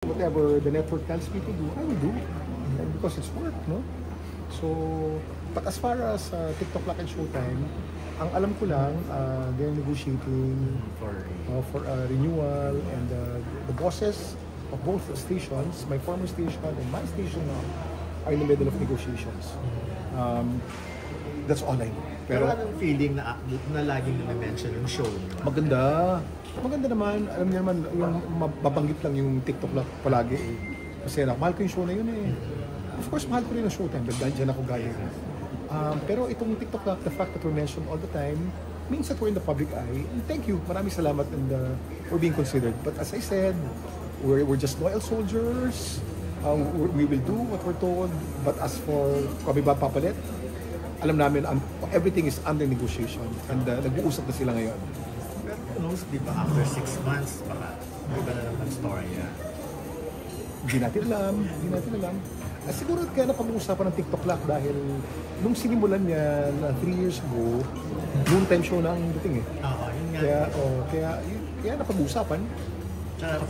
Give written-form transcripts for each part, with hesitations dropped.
Whatever the network tells me to do, I will do. And because it's work, no? So, but as far as TikTok Lock and Showtime, ang alam ko lang, they're negotiating for renewal, and the bosses of both stations, my former station and my station now, are in the middle of negotiations. That's all I know. Pero anong feeling na laging na-mention yung show niyo? Maganda. Maganda naman. Alam niyo naman, yung mabanggit lang yung TikTok Lock palagi eh. Kasi mahal ko yung show na yun eh. Of course, mahal ko rin ang Showtime. Dahil dyan ako galing. Pero itong TikTok Lock, the fact that we're mentioned all the time, means that we're in the public eye. And thank you. Maraming salamat and for being considered. But as I said, we're just loyal soldiers. We will do what we're told. But as for kami ba papalit, alam namin everything is under negotiation. And nag-uusap na sila ngayon. Pero who knows, di ba after 6 months, baka iba na naman story yan. Hindi natin alam. Siguro kaya napag-uusapan ng TikTok Lock dahil nung sinimulan niya 3 years ago, noontime show na ang dating eh. Oo, yun nga. Kaya napag-uusapan.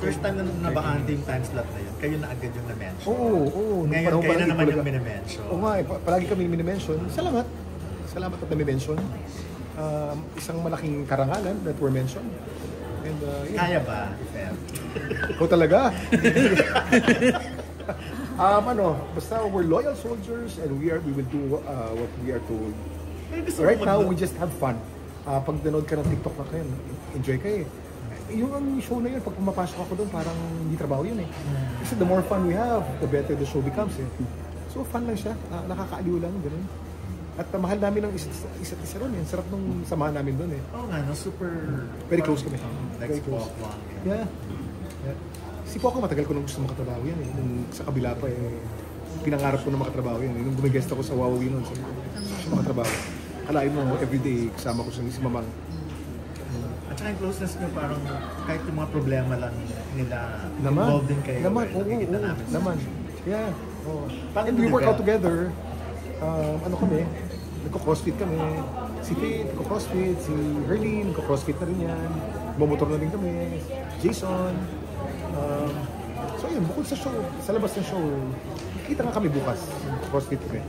First time na nabakante yung time slot na yun, kayo na agad yung na-mention. Oo. Ngayon, kayo na naman yung minimension. Oo nga, palagi kami minimension. Salamat at nami-mention. Isang malaking karangalan that we're mentioned. And, Kaya ba, Feb? O talaga? Basta we're loyal soldiers and we will do what we are told. Right now, we just have fun. Pag nanood ka ng TikTok na kayo, enjoy kayo. Yung show na yun, pag pumapasok ako doon, parang hindi trabaho yun eh. Kasi the more fun we have, the better the show becomes eh. So fun lang siya, nakakaaliw lang, gano'n. At mahal namin ang isa't isa ron eh. Sarap nung samahan namin doon eh. Oo nga, no? Super... Very close kami. Like Spock lang. Yeah. Si Poco, matagal ko nung gusto makatrabaho yan eh. Nung sa kabila pa eh, pinangarap ko na makatrabaho yan eh. Nung gumigest ako sa Huawei noon, gusto makatrabaho. Kalain mo, everyday kasama ko sa si Mamang. At saka yung closeness nyo, parang kahit yung mga problema lang nila, naman, involved din kayo. Nakikita namin. Naman. Yeah. Oh. And we work out together. Kami, nagko-crossfit kami. Si Faith, nagko-crossfit. Si Herlene, nagko-crossfit na rin yan. Bumotor na rin kami. Jason. So yun, bukod sa show, sa labas ng show, kita nga kami bukas. Crossfit kami.